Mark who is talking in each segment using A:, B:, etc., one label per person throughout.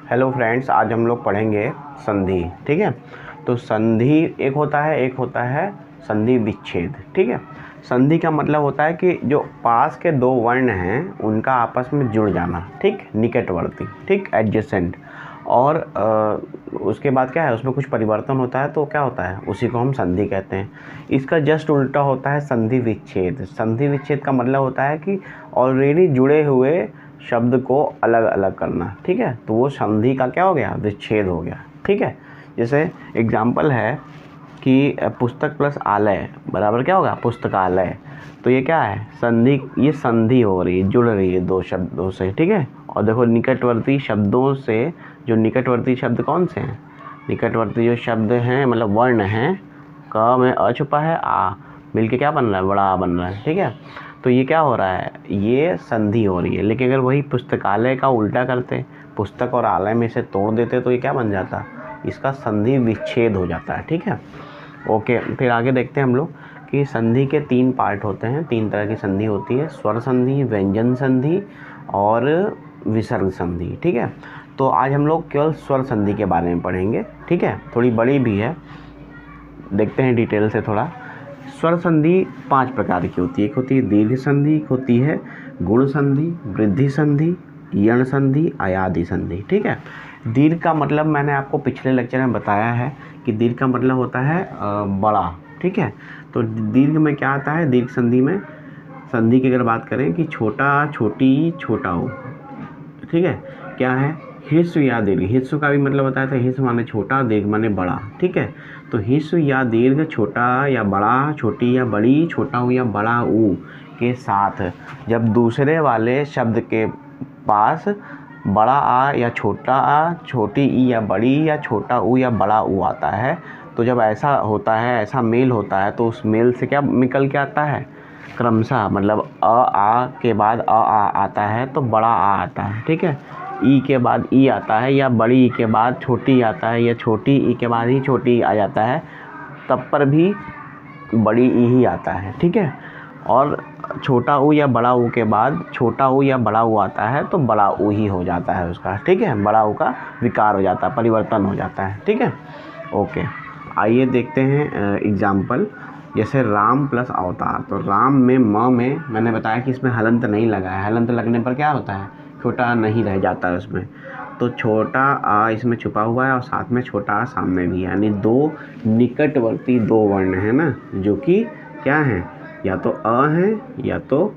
A: Hello friends, आज हम लोग पढ़ेंगे संधि। ठीक है। तो संधि एक होता है संधि विच्छेद। ठीक है। संधि का मतलब होता है कि जो पास के दो वर्ण हैं उनका आपस में जुड़ जाना। ठीक, निकटवर्ती, ठीक, एडजेसेंट। और उसके बाद क्या है, उसमें कुछ परिवर्तन होता है तो क्या होता है, उसी को हम संधि कहते हैं। इसका जस्ट उल्टा होता है संधि विच्छेद। संधि विच्छेद का मतलब होता है कि ऑलरेडी जुड़े हुए शब्द को अलग अलग करना। ठीक है। तो वो संधि का क्या हो गया, विच्छेद हो गया। ठीक है। जैसे एग्जाम्पल है कि पुस्तक प्लस आलय बराबर क्या होगा, पुस्तकालय। तो ये क्या है, संधि, ये संधि हो रही है, जुड़ रही है दो शब्दों से। ठीक है। और देखो निकटवर्ती शब्दों से, जो निकटवर्ती शब्द कौन से हैं, निकटवर्ती जो शब्द हैं मतलब वर्ण हैं, क में अ छुपा है, आ मिलके क्या बन रहा है, बड़ा आ बन रहा है। ठीक है। तो ये क्या हो रहा है, ये संधि हो रही है। लेकिन अगर वही पुस्तकालय का उल्टा करते, पुस्तक और आलय में से तोड़ देते, तो ये क्या बन जाता, इसका संधि विच्छेद हो जाता है। ठीक है। ओके, फिर आगे देखते हैं हम लोग कि संधि के तीन पार्ट होते हैं, तीन तरह की संधि होती है, स्वर संधि, व्यंजन संधि और विसर्ग संधि। ठीक है। तो आज हम लोग केवल स्वर संधि के बारे में पढ़ेंगे। ठीक है। थोड़ी बड़ी भी है, देखते हैं डिटेल से थोड़ा। स्वर संधि 5 प्रकार की होती है। एक होती है दीर्घ संधि, एक होती है गुण संधि, वृद्धि संधि, यण संधि, अयादि संधि। ठीक है। दीर्घ का मतलब मैंने आपको पिछले लेक्चर में बताया है कि दीर्घ का मतलब होता है बड़ा। ठीक है। तो दीर्घ में क्या आता है, दीर्घ संधि में, संधि की अगर बात करें कि छोटा, छोटी, छोटा हो। ठीक है। क्या है, ह्रस्व या दीर्घ। ह्रस्व का भी मतलब होता है, तो ह्रस्व माने छोटा, दीर्घ माने बड़ा। ठीक है। तो ह्रस्व या दीर्घ, छोटा या बड़ा, छोटी या बड़ी, छोटा ऊ या बड़ा ऊ के साथ जब दूसरे वाले शब्द के पास बड़ा आ या छोटा आ, छोटी ई या बड़ी या छोटा ऊ या बड़ा ऊ आता है, तो जब ऐसा होता है, ऐसा मेल होता है, तो उस मेल से क्या निकल के आता है, क्रमशः, मतलब अ आ के बाद अ आ आता है तो बड़ा आ आता है। ठीक है। ई के बाद ई आता है, या बड़ी ई के बाद छोटी आता है, या छोटी ई के बाद ही छोटी आ जाता है, तब पर भी बड़ी ई ही आता है। ठीक है। और छोटा ऊ या बड़ा ऊ के बाद छोटा ऊ या बड़ा ऊ आता है तो बड़ा ऊ ही हो जाता है उसका। ठीक है। बड़ा ऊ का विकार हो जाता है, परिवर्तन हो जाता है। ठीक है। ओके, आइए देखते हैं एग्जाम्पल। जैसे राम प्लस अवतार। तो राम में म में मैंने बताया कि इसमें हलंत नहीं लगा है। हलंत लगने पर क्या होता है, छोटा आ नहीं रह जाता है उसमें। तो छोटा आ इसमें छुपा हुआ है और साथ में छोटा आ सामने भी है, यानी दो निकटवर्ती दो वर्ण हैं ना, जो कि क्या हैं, या तो अ है या तो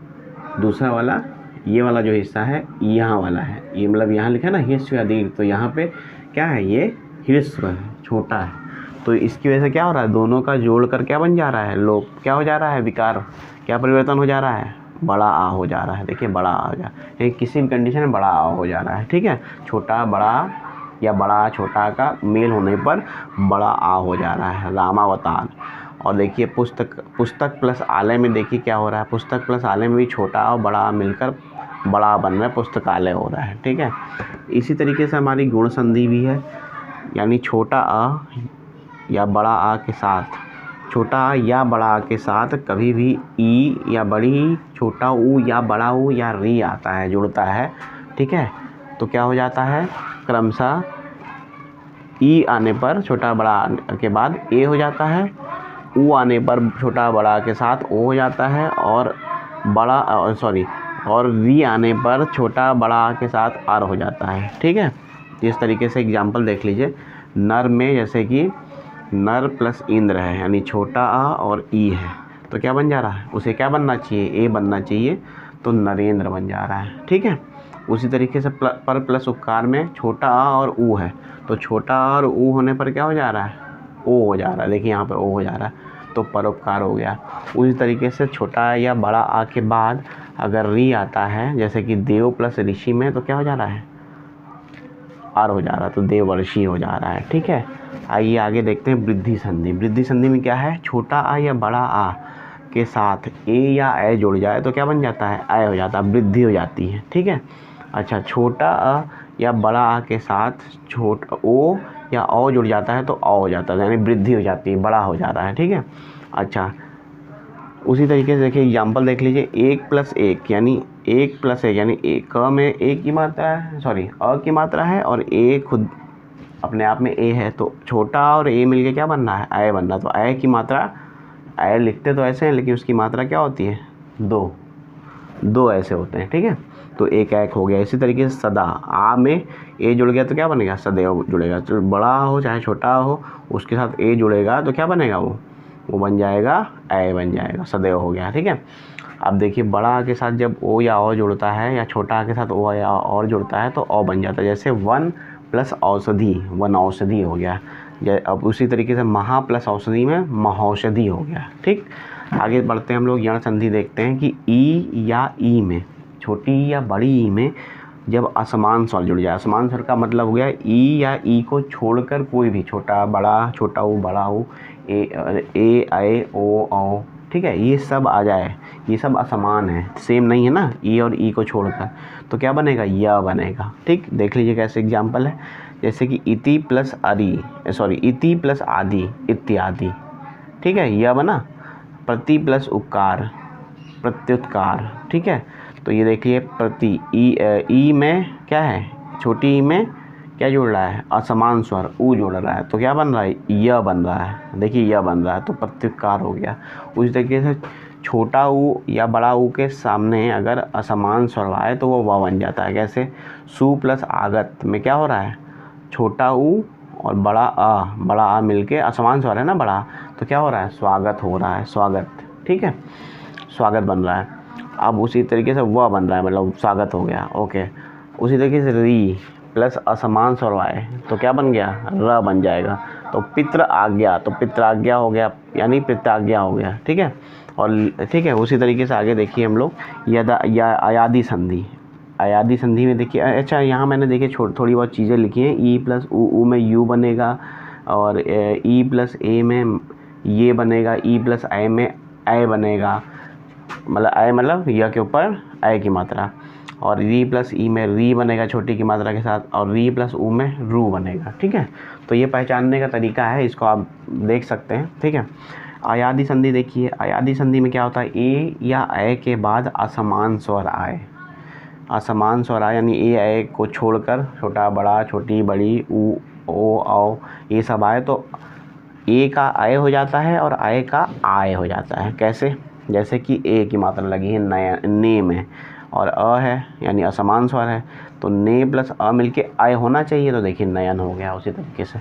A: दूसरा वाला, ये वाला जो हिस्सा है यहाँ वाला है। ये मतलब यहाँ लिखा है ना ह्रस्व या दीर्घ, तो यहाँ पे क्या है, ये ह्रस्व है, छोटा है। तो इसकी वजह से क्या हो रहा है, दोनों का जोड़ कर क्या बन जा रहा है, लोप क्या हो जा रहा है, विकार, क्या परिवर्तन हो जा रहा है, बड़ा आ हो जा रहा है। देखिए बड़ा आ हो जा रहा है, किसी भी कंडीशन में बड़ा आ हो जा रहा है। ठीक है। छोटा बड़ा या बड़ा छोटा का मेल होने पर बड़ा आ हो जा रहा है, रामावतार। और देखिए पुस्तक प्लस आलय में देखिए क्या हो रहा है, पुस्तक प्लस आलय में भी छोटा और बड़ा मिलकर बड़ा बन रहा है, पुस्तकालय हो रहा है। ठीक है। इसी तरीके से हमारी गुण संधि भी है, यानी छोटा अ या बड़ा आ के साथ, छोटा आ या बड़ा आ के साथ कभी भी ई या बड़ी, छोटा ऊ या बड़ा ऊ या री आता है, जुड़ता है। ठीक है। तो क्या हो जाता है, क्रमशः ई आने पर छोटा बड़ा के बाद ए हो जाता है, ऊ आने पर छोटा बड़ा के साथ ओ हो जाता है, और और वी आने पर छोटा बड़ा के साथ आर हो जाता है। ठीक है। इस तरीके से एग्जाम्पल देख लीजिए। नर में जैसे कि नर प्लस इंद्र है, यानी छोटा आ और ई है, तो क्या बन जा रहा है, उसे क्या बनना चाहिए, ए बनना चाहिए, तो नरेंद्र बन जा रहा है। ठीक है। उसी तरीके से पर प्लस उपकार में छोटा आ और ऊ है, तो छोटा आ और ऊ होने पर क्या हो जा रहा है, ओ हो जा रहा है। देखिए यहाँ पे ओ हो जा रहा है, तो परोपकार हो गया। उसी तरीके से छोटा या बड़ा आ के बाद अगर री आता है, जैसे कि देव प्लस ऋषि में, तो क्या हो जा रहा है, आर हो जा रहा है, तो देवर्षि हो जा रहा है। ठीक है। आइए आगे देखते हैं वृद्धि संधि। वृद्धि संधि में क्या है, छोटा आ या बड़ा आ के साथ ए या ए जुड़ जाए तो क्या बन जाता है, ए हो जाता है, वृद्धि हो जाती है। ठीक है। अच्छा, छोटा अ या बड़ा आ के साथ छोटा ओ या औ जुड़ जाता है तो औ हो जाता है, यानी वृद्धि हो जाती है, बड़ा हो जा रहा है। ठीक है। अच्छा, उसी तरीके से देखिए एग्जाम्पल देख लीजिए, 1+1 यानी 1+1 यानी क में एक की मात्रा है, सॉरी अ की मात्रा है और ए खुद अपने आप में ए है, तो छोटा और ए मिलके क्या बन रहा है, अय बन रहा है। तो अय की मात्रा, अय लिखते तो ऐसे हैं लेकिन उसकी मात्रा क्या होती है, 2 ऐसे होते हैं, ठीक है। तो एक एक हो गया। इसी तरीके से सदा, आ में ए जुड़ गया तो क्या बनेगा, सदैव जुड़ेगा। तो बड़ा हो चाहे छोटा हो उसके साथ ए जुड़ेगा तो क्या बनेगा, वो बन जाएगा अय बन जाएगा, सदैव हो गया, ठीक है। अब देखिए बड़ा के साथ जब ओ या औ जुड़ता है या छोटा के साथ ओ या और जुड़ता है तो औ बन जाता है। जैसे वन प्लस औषधि, वन औषधि हो गया। अब उसी तरीके से महा प्लस औषधि में महौषधि हो गया, ठीक। आगे बढ़ते हैं हम लोग, यण संधि देखते हैं कि ई या ई में, छोटी या बड़ी ई में जब असमान स्वर जुड़ जाए। असमान स्वर का मतलब हो गया ई या ई को छोड़कर कोई भी, छोटा बड़ा, छोटा ऊ बड़ा ऊ, ए आए ओ औ, ठीक है, ये सब आ जाए, ये सब असमान है, सेम नहीं है ना, ई और ई को छोड़कर, तो क्या बनेगा, य बनेगा, ठीक। देख लीजिए कैसे एग्जाम्पल है, जैसे कि इति प्लस अरि, सॉरी इति प्लस आदि इत्यादि, ठीक है, यह बना। प्रति प्लस उपकार, प्रत्युत्कार, ठीक है। तो ये देखिए प्रति, ई में क्या है, छोटी ई में क्या जुड़ रहा है, असमान स्वर ऊ जुड़ रहा है, तो क्या बन रहा है, य बन रहा है। देखिए य बन रहा है तो प्रत्युत्कार हो गया। उसी तरीके से छोटा ऊ या बड़ा ऊ के सामने अगर असमान स्वर आए तो वो व बन जाता है। कैसे, सु प्लस आगत में क्या हो रहा है, छोटा ऊ और बड़ा आ मिलके असमान स्वर है ना बड़ा, तो क्या हो रहा है, स्वागत हो रहा है, स्वागत, ठीक है, स्वागत बन रहा है। अब उसी तरीके से वह बन रहा है, मतलब स्वागत हो गया, ओके। उसी तरीके से री प्लस असमान स्वर आए तो क्या बन गया, र बन जाएगा। तो पितृ आज्ञा, तो पितृ आज्ञा हो गया यानी पित्राज्ञा हो गया, ठीक है। और ठीक है, उसी तरीके से आगे देखिए हम लोग यदा या अयादि संधि। अयादि संधि में देखिए, अच्छा यहाँ मैंने देखिए थोड़ी बहुत चीज़ें लिखी हैं। ई प्लस ऊ में यू बनेगा, और ई प्लस ए में ये बनेगा, ई प्लस आई में अय बनेगा, मतलब अय मतलब य के ऊपर अय की मात्रा, और री प्लस ई में री बनेगा छोटी की मात्रा के साथ, और री प्लस ऊ में रू बनेगा, ठीक है। तो ये पहचानने का तरीका है, इसको आप देख सकते हैं, ठीक है। अयादि संधि देखिए, अयादि संधि में क्या होता है, ए या अय के बाद असमान स्वर आए, असमान स्वर आए यानी ए अय को छोड़कर छोटा बड़ा, छोटी बड़ी, ऊ ओ औ ये सब आए तो ए का अय हो जाता है और अय का आय हो जाता है। कैसे, जैसे कि ए की मात्रा लगी है नया ने में, और अ है यानी असमान स्वर है, तो ने प्लस अ मिलके अय होना चाहिए, तो देखिए नयन हो गया। उसी तरीके से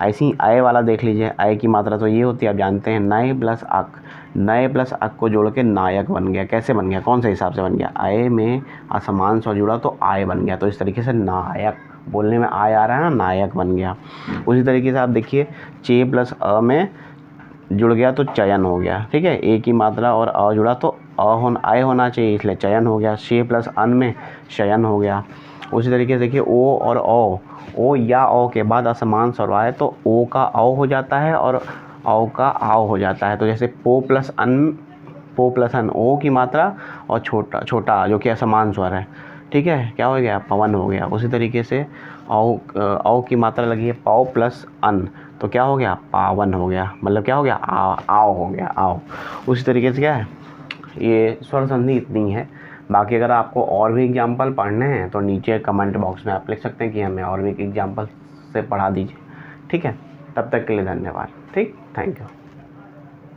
A: ऐसे ही अय वाला देख लीजिए, अय की मात्रा तो ये होती है, आप जानते हैं, नए प्लस अक, नए प्लस अक को जोड़ के नायक बन गया। कैसे बन गया, कौन से हिसाब से बन गया, अय में असमान स्वर जुड़ा तो आय बन गया, तो इस तरीके से नायक, बोलने में आय आ रहा है ना, नायक बन गया। उसी तरीके से आप देखिए, चे प्लस अ में जुड़ गया तो चयन हो गया, ठीक है, ए की मात्रा और अ जुड़ा तो आय होना चाहिए, इसलिए चयन हो गया। शे प्लस अन में शयन हो गया। उसी तरीके से देखिए ओ और ओ या ओ के बाद असमान स्वर आए तो ओ का औ हो जाता है और औ का आव हो जाता है। तो जैसे पो प्लस अन ओ की मात्रा और छोटा जो कि असमान स्वर है, ठीक है, क्या हो गया, पवन हो गया। उसी तरीके से औ की मात्रा लगी है पाओ प्लस अन, तो क्या हो गया, पावन हो गया, मतलब क्या हो गया, आओ हो गया, आओ। उसी तरीके से क्या है, ये स्वर संधि इतनी है। बाकी अगर आपको और भी एग्जाम्पल पढ़ने हैं तो नीचे कमेंट बॉक्स में आप लिख सकते हैं कि हमें और भी एग्जाम्पल से पढ़ा दीजिए, ठीक है। तब तक के लिए धन्यवाद, ठीक, थैंक यू।